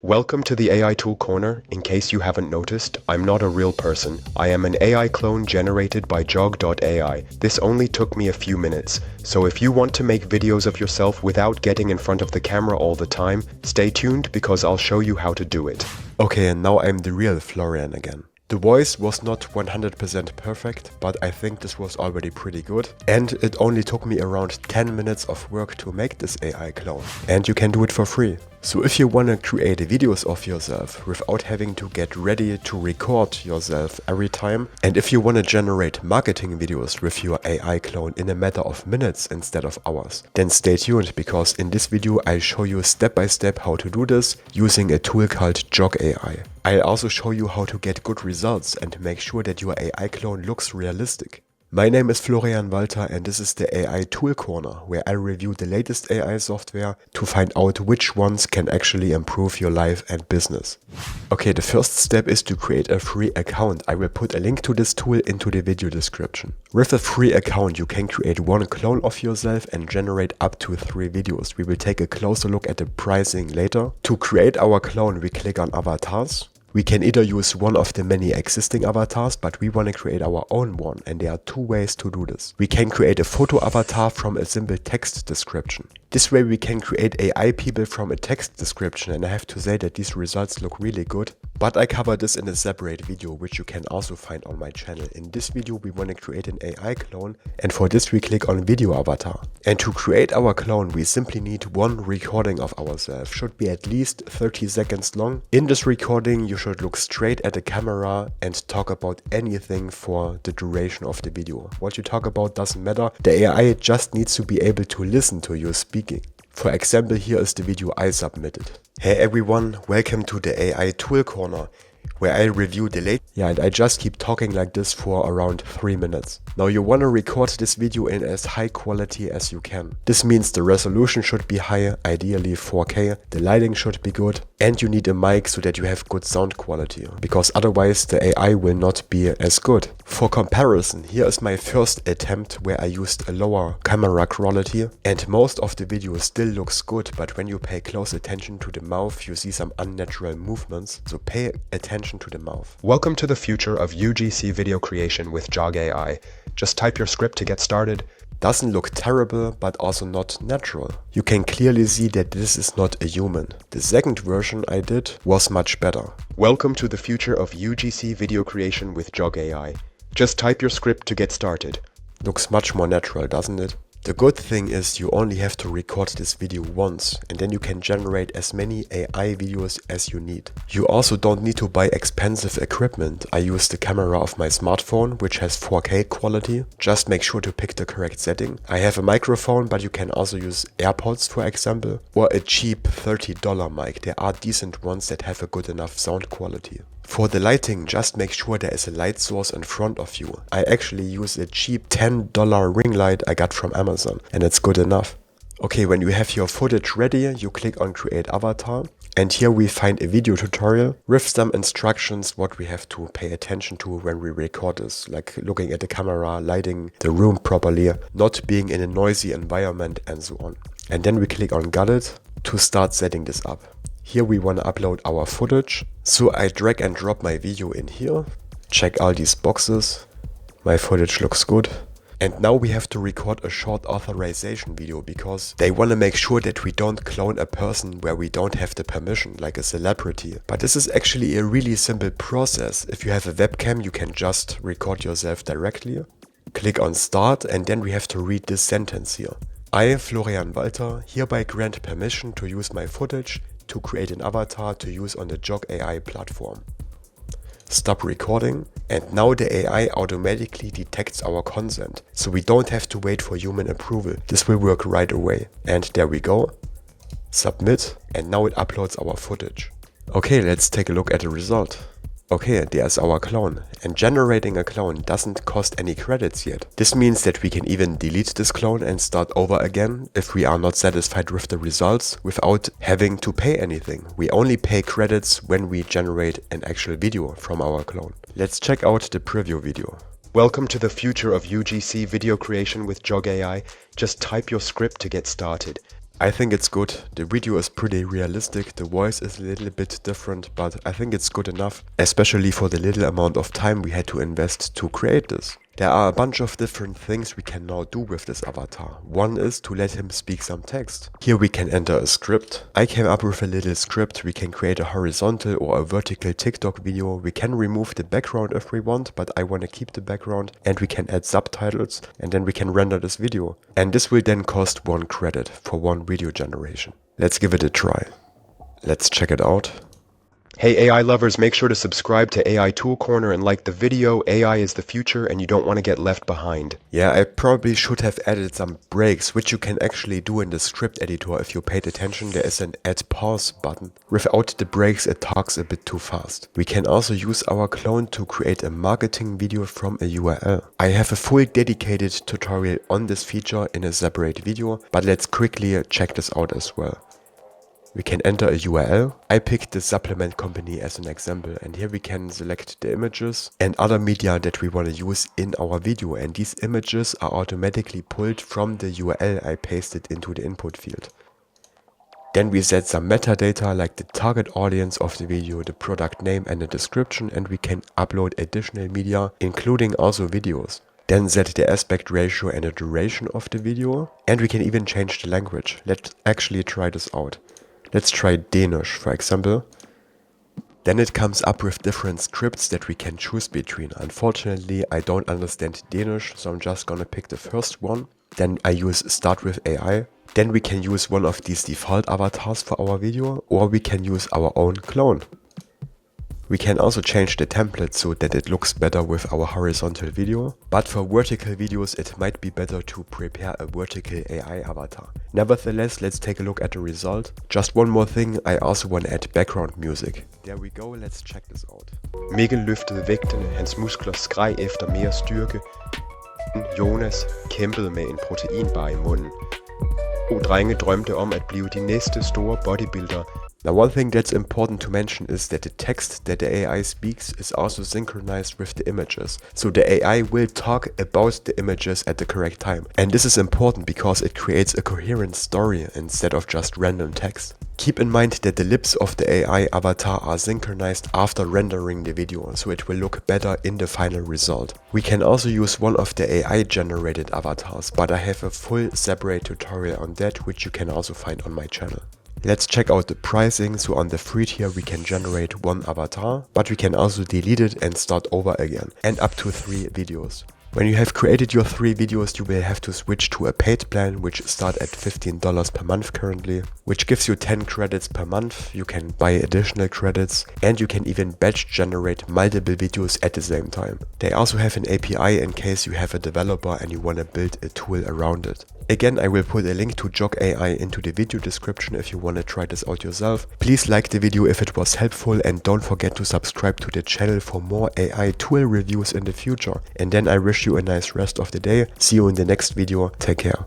Welcome to the AI Tool Corner. In case you haven't noticed, I'm not a real person. I am an AI clone generated by Jogg AI. This only took me a few minutes, so if you want to make videos of yourself without getting in front of the camera all the time, stay tuned because I'll show you how to do it. Okay, and now I'm the real Florian again. The voice was not 100% perfect, but I think this was already pretty good. And it only took me around 10 minutes of work to make this AI clone. And you can do it for free. So if you want to create videos of yourself without having to get ready to record yourself every time, and if you want to generate marketing videos with your AI clone in a matter of minutes instead of hours, then stay tuned because in this video I show you step by step how to do this using a tool called Jogg AI. I'll also show you how to get good results and make sure that your AI clone looks realistic. My name is Florian Walter and this is the AI Tool Corner, where I review the latest AI software to find out which ones can actually improve your life and business. Okay, the first step is to create a free account. I will put a link to this tool into the video description. With a free account you can create one clone of yourself and generate up to 3 videos. We will take a closer look at the pricing later. To create our clone we click on Avatars. We can either use one of the many existing avatars, but we want to create our own one, and there are 2 ways to do this. We can create a photo avatar from a simple text description. This way we can create AI people from a text description, and I have to say that these results look really good. But I cover this in a separate video, which you can also find on my channel. In this video we want to create an AI clone, and for this we click on video avatar. And to create our clone we simply need one recording of ourselves. Should be at least 30 seconds long. In this recording you should look straight at the camera and talk about anything for the duration of the video. What you talk about doesn't matter. The AI just needs to be able to listen to you speaking. For example, here is the video I submitted. Hey everyone, welcome to the AI Tool Corner, where I review the latest. Yeah, and I just keep talking like this for around 3 minutes. Now you want to record this video in as high quality as you can. This means the resolution should be high, ideally 4K, the lighting should be good, and you need a mic so that you have good sound quality, because otherwise the AI will not be as good. For comparison, here is my first attempt where I used a lower camera quality, and most of the video still looks good, but when you pay close attention to the mouth you see some unnatural movements, so pay attention to the mouth. Welcome to the future of UGC video creation with Jogg AI. Just type your script to get started. Doesn't look terrible, but also not natural. You can clearly see that this is not a human. The second version I did was much better. Welcome to the future of UGC video creation with Jogg AI. Just type your script to get started. Looks much more natural, doesn't it? The good thing is you only have to record this video once and then you can generate as many AI videos as you need. You also don't need to buy expensive equipment. I use the camera of my smartphone, which has 4K quality. Just make sure to pick the correct setting. I have a microphone, but you can also use AirPods for example, or a cheap $30 mic. There are decent ones that have a good enough sound quality. For the lighting, just make sure there is a light source in front of you. I actually use a cheap $10 ring light I got from Amazon, and it's good enough. Okay, when you have your footage ready, you click on Create Avatar, and here we find a video tutorial with some instructions what we have to pay attention to when we record this, like looking at the camera, lighting the room properly, not being in a noisy environment and so on. And then we click on Got It to start setting this up. Here we want to upload our footage, so I drag and drop my video in here, check all these boxes, my footage looks good. And now we have to record a short authorization video because they want to make sure that we don't clone a person where we don't have the permission, like a celebrity. But this is actually a really simple process. If you have a webcam you can just record yourself directly. Click on Start and then we have to read this sentence here. I, Florian Walter, hereby grant permission to use my footage to create an avatar to use on the Jogg AI platform. Stop recording, and now the AI automatically detects our consent, so we don't have to wait for human approval. This will work right away. And there we go. Submit, and now it uploads our footage. Okay, let's take a look at the result. Okay, there's our clone, and generating a clone doesn't cost any credits yet. This means that we can even delete this clone and start over again if we are not satisfied with the results without having to pay anything. We only pay credits when we generate an actual video from our clone. Let's check out the preview video. Welcome to the future of UGC video creation with Jogg AI. Just type your script to get started. I think it's good. The video is pretty realistic, the voice is a little bit different, but I think it's good enough, especially for the little amount of time we had to invest to create this. There are a bunch of different things we can now do with this avatar. One is to let him speak some text. Here we can enter a script. I came up with a little script. We can create a horizontal or a vertical TikTok video. We can remove the background if we want, but I want to keep the background, and we can add subtitles, and then we can render this video. And this will then cost 1 credit for 1 video generation. Let's give it a try. Let's check it out. Hey AI lovers, make sure to subscribe to AI Tool Corner and like the video. AI is the future and you don't want to get left behind. Yeah, I probably should have added some breaks, which you can actually do in the script editor if you paid attention. There is an add pause button. Without the breaks it talks a bit too fast. We can also use our clone to create a marketing video from a URL. I have a full dedicated tutorial on this feature in a separate video, but let's quickly check this out as well. We can enter a URL. I picked the supplement company as an example, and here we can select the images and other media that we want to use in our video, and these images are automatically pulled from the URL I pasted into the input field. Then we set some metadata like the target audience of the video, the product name and the description, and we can upload additional media, including also videos. Then set the aspect ratio and the duration of the video, and we can even change the language. Let's actually try this out. Let's try Danish, for example. Then it comes up with different scripts that we can choose between. Unfortunately, I don't understand Danish, so I'm just gonna pick the first one. Then I use Start with AI. Then we can use one of these default avatars for our video, or we can use our own clone. We can also change the template so that it looks better with our horizontal video, but for vertical videos it might be better to prepare a vertical AI avatar. Nevertheless, let's take a look at the result. Just one more thing, I also want to add background music. There we go, let's check this out. Mikkel løftede vægtene, hans muskler skreg efter mere styrke. Jonas kæmpede med en proteinbar i munden. To drenge drømte om at blive de næste store bodybuildere. Now one thing that's important to mention is that the text that the AI speaks is also synchronized with the images. So the AI will talk about the images at the correct time. And this is important because it creates a coherent story instead of just random text. Keep in mind that the lips of the AI avatar are synchronized after rendering the video, so it will look better in the final result. We can also use one of the AI generated avatars, but I have a full separate tutorial on that, which you can also find on my channel. Let's check out the pricing. So on the free tier we can generate 1 avatar, but we can also delete it and start over again, and up to 3 videos. When you have created your 3 videos, you will have to switch to a paid plan, which start at $15 per month currently, which gives you 10 credits per month. You can buy additional credits, and you can even batch generate multiple videos at the same time. They also have an API in case you have a developer and you want to build a tool around it. Again, I will put a link to Jogg AI into the video description if you want to try this out yourself. Please like the video if it was helpful, and don't forget to subscribe to the channel for more AI tool reviews in the future. And then I wish you a nice rest of the day. See you in the next video. Take care.